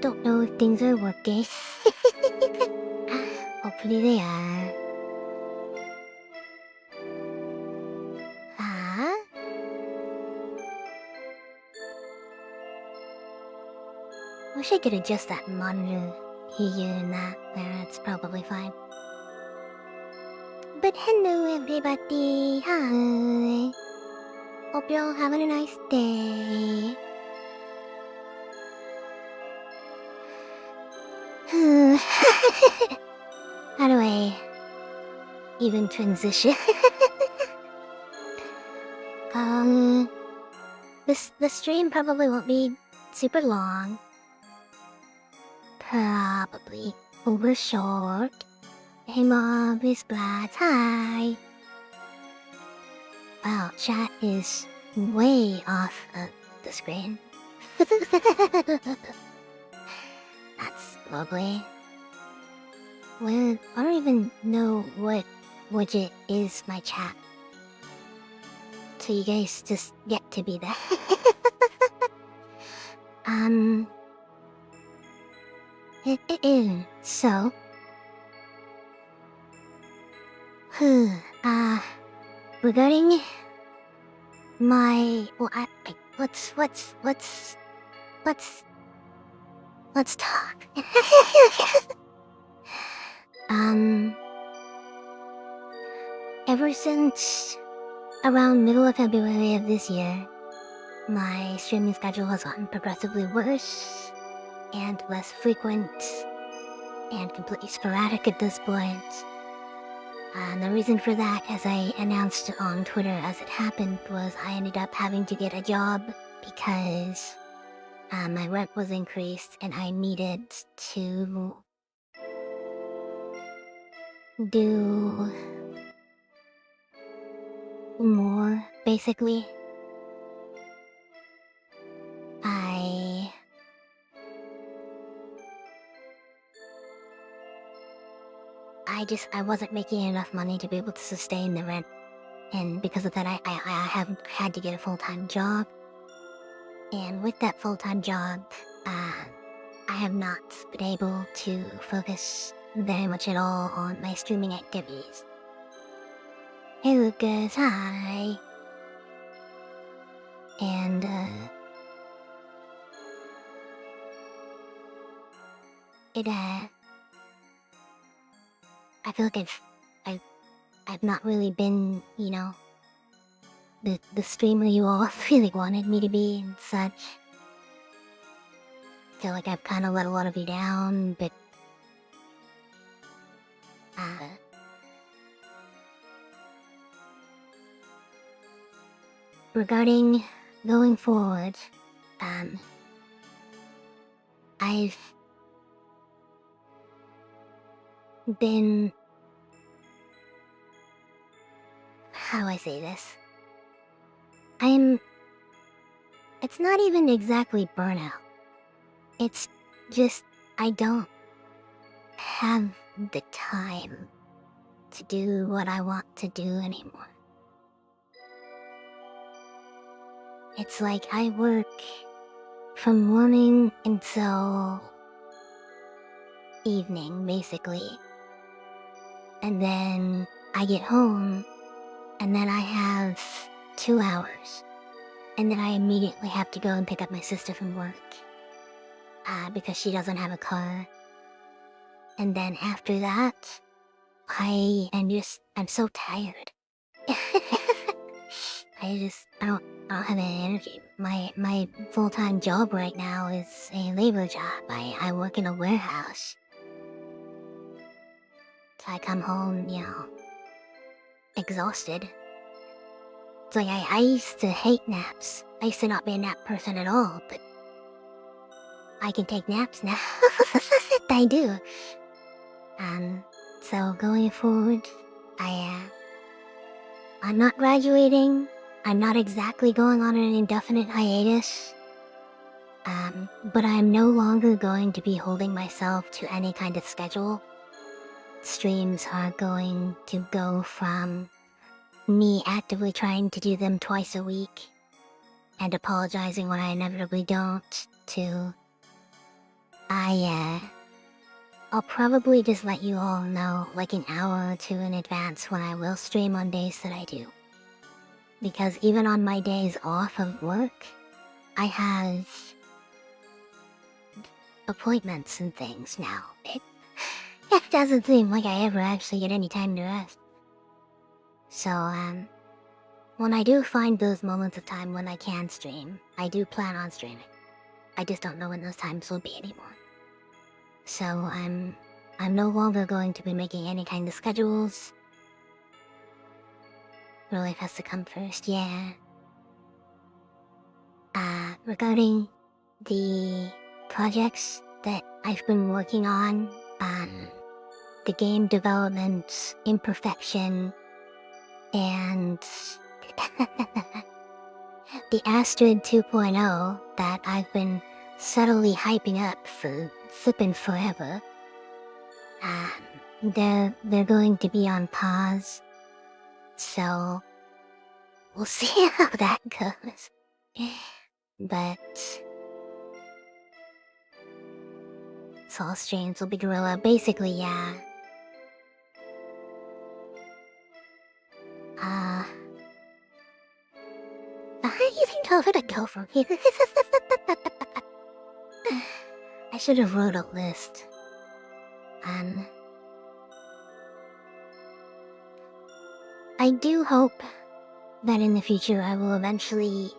don't know if things are working. Hopefully they are. Wish I could adjust that monitor here and that. That's probably fine. But hello everybody, hi. Hope you're all having a nice day. How do I even transition? The stream probably won't be super long. Probably over short. Hey mom, it's Blast, hi! Wow, chat is way off the screen. That's lovely. Well, I don't even know what widget is my chat. So you guys just get to be there. So... regarding my... Well, let's talk. Ever since around middle of February of this year, my streaming schedule has gotten progressively worse and less frequent and completely sporadic at this point. And the reason for that, as I announced on Twitter as it happened, was I ended up having to get a job because my rent was increased and I needed to do more, basically. I wasn't making enough money to be able to sustain the rent, and because of that I have had to get a full-time job. And with that full-time job, I have not been able to focus very much at all on my streaming activities. Hey Lucas, hi! And I feel like I've not really been, you know, the streamer you all really wanted me to be and such. Feel like I've kind of let a lot of you down, but regarding going forward, I've been... How do I say this? It's not even exactly burnout. It's just I don't have the time to do what I want to do anymore. It's like I work from morning until evening, basically. And then I get home, and then I have 2 hours. And then I immediately have to go and pick up my sister from work. Because she doesn't have a car. And then after that, I'm so tired. I don't have any energy. My full-time job right now is a labor job. I work in a warehouse. So I come home, you know, exhausted. It's like I used to hate naps. I used to not be a nap person at all, but I can take naps now. I do. So going forward, I'm not graduating. I'm not exactly going on an indefinite hiatus. But I'm no longer going to be holding myself to any kind of schedule. Streams are going to go from me actively trying to do them twice a week and apologizing when I inevitably don't, to I'll probably just let you all know like an hour or two in advance when I will stream on days that I do. Because even on my days off of work, I have appointments and things now. It doesn't seem like I ever actually get any time to rest. So, when I do find those moments of time when I can stream, I do plan on streaming. I just don't know when those times will be anymore. So, I'm no longer going to be making any kind of schedules. Real life has to come first, yeah. Regarding the projects that I've been working on, the game development, imperfection, and the Astrid 2.0 that I've been subtly hyping up for flippin' forever. They're going to be on pause, so we'll see how that goes. But Soul streams will be gorilla. Basically, yeah. You think over to go from here? I should have wrote a list. I do hope that in the future I will eventually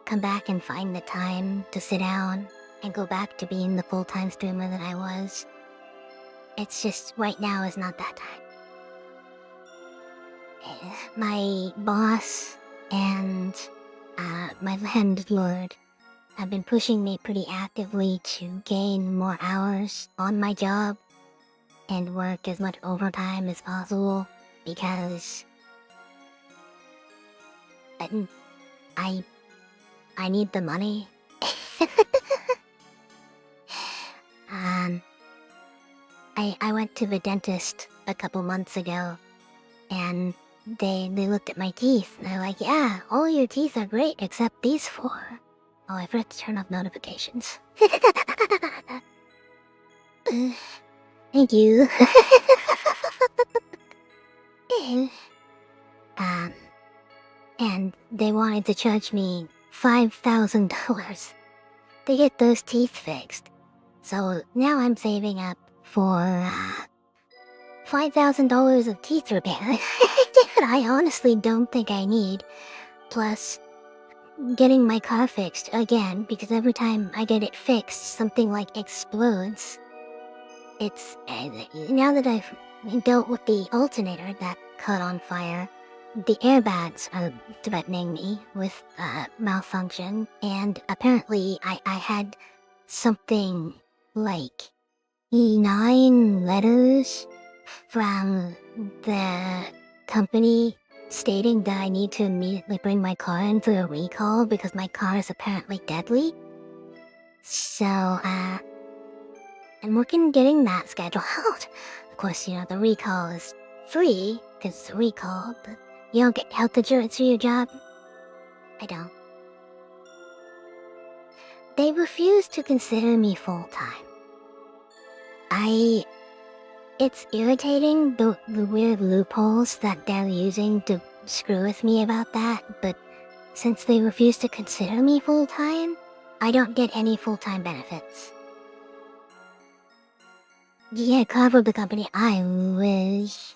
come back and find the time to sit down and go back to being the full-time streamer that I was. It's just right now is not that time. My boss and my landlord have been pushing me pretty actively to gain more hours on my job and work as much overtime as possible because I need the money. I went to the dentist a couple months ago, and they looked at my teeth, and they're like, yeah, all your teeth are great except these four. Oh, I forgot to turn off notifications. Thank you. And they wanted to charge me $5,000 to get those teeth fixed. So now I'm saving up for $5,000 of teeth repair that I honestly don't think I need. Plus, getting my car fixed again, because every time I get it fixed, something like explodes. It's now that I've dealt with the alternator that caught on fire, the airbags are threatening me with malfunction, and apparently I had something like 9 letters from the company stating that I need to immediately bring my car in for a recall because my car is apparently deadly. So, I'm working on getting that scheduled out. Of course, you know, the recall is free because it's a recall, but you don't get health insurance for your job. I don't. They refuse to consider me full-time. It's irritating, the weird loopholes that they're using to screw with me about that, but since they refuse to consider me full-time, I don't get any full-time benefits. Yeah, cover the company, I wish.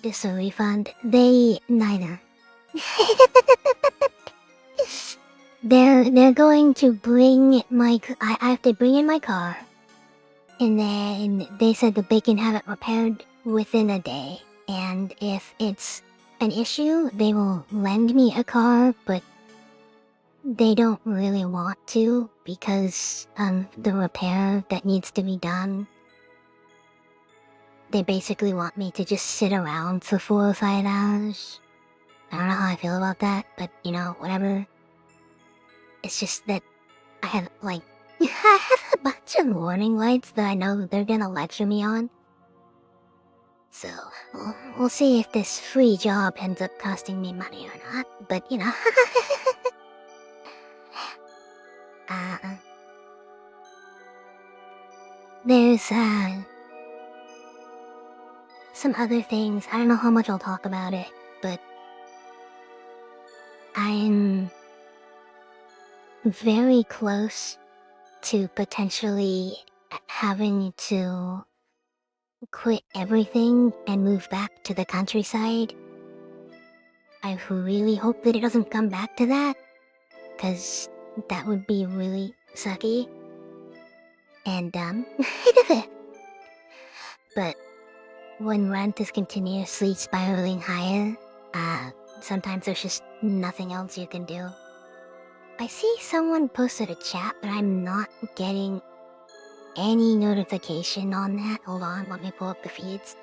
Just a refund? They neither. They're going to bring I have to bring in my car, and then they said that they can have it repaired within a day, and if it's an issue, they will lend me a car, but they don't really want to because the repair that needs to be done. They basically want me to just sit around for 4 or 5 hours. I don't know how I feel about that, but you know, whatever. It's just that I have, like, I have a bunch of warning lights that I know they're gonna lecture me on. So, we'll see if this free job ends up costing me money or not, but you know. There's, some other things. I don't know how much I'll talk about it, but I'm very close to potentially having to quit everything and move back to the countryside. I really hope that it doesn't come back to that, because that would be really sucky and dumb. But when rent is continuously spiraling higher, sometimes there's just nothing else you can do. I see someone posted a chat, but I'm not getting any notification on that. Hold on, let me pull up the feeds.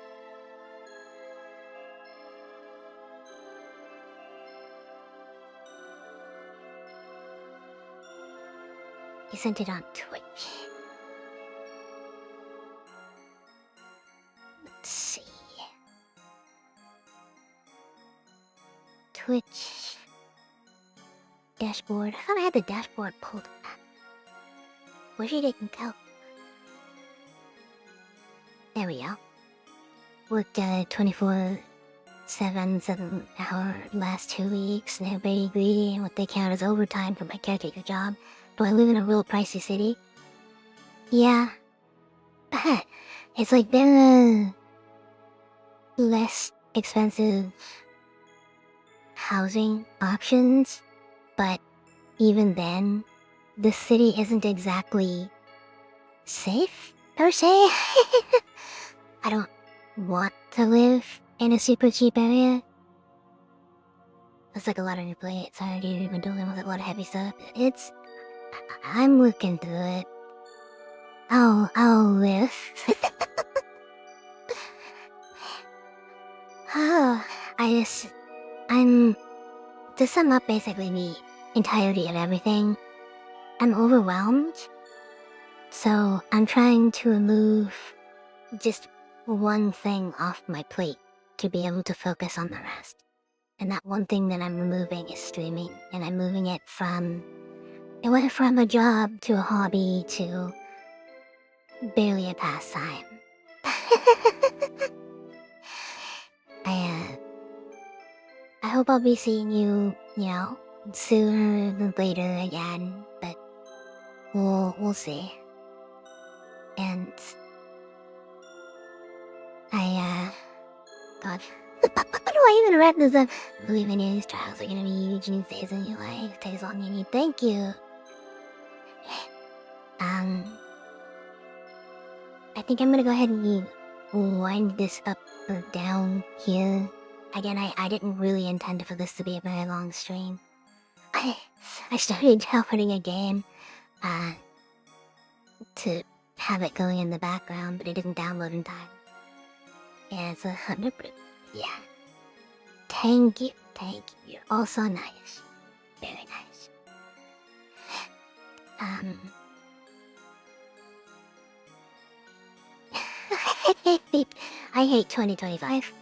He sent it on Twitch. Let's see. Twitch dashboard. I thought I had the dashboard pulled up. Where's she taking go? There we go. Worked 24/7, 7-hour last 2 weeks. They're very greedy in what they count as overtime for my caretaker job. Do I live in a real pricey city? Yeah. It's like there are less expensive housing options, but even then, the city isn't exactly safe, per se. I don't want to live in a super cheap area. That's like a lot on your plate. Sorry, dude, you've been dealing with a lot of heavy stuff. I'm looking through it. I'll live. To sum up basically the entirety of everything, I'm overwhelmed. So I'm trying to remove just one thing off my plate to be able to focus on the rest. And that one thing that I'm removing is streaming, and I'm moving it went from a job to a hobby to barely a pastime. I hope I'll be seeing you, sooner than later again, but we'll see. And God, how do I even wrap this up? Believe any of these trials are gonna be huge new phase in your life. Takes all you need. Thank you. I think I'm gonna go ahead and wind this up or down here. Again, I didn't really intend for this to be a very long stream. I started downloading a game, to have it going in the background, but it didn't download in time. Yeah, it's 100%. Yeah. Thank you. You're also nice. Very nice. I hate 2025.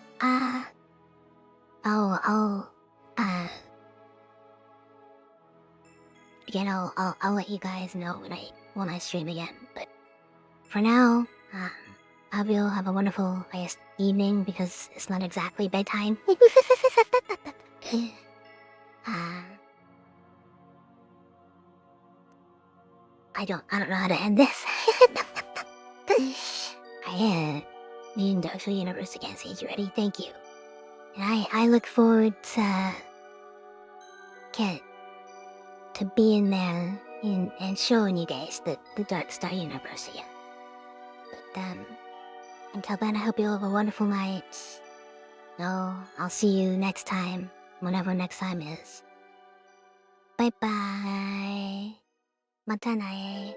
Again, I'll let you guys know when I stream again. But for now, I hope you'll have a wonderful, evening, because it's not exactly bedtime. I don't know how to end this. Me and Darkstar Universe again. See you ready. Thank you. And I look forward to being there and showing you guys the Darkstar Universe again. But until then, I hope you all have a wonderful night. No, I'll see you next time, whenever next time is. Bye bye. Mata nae.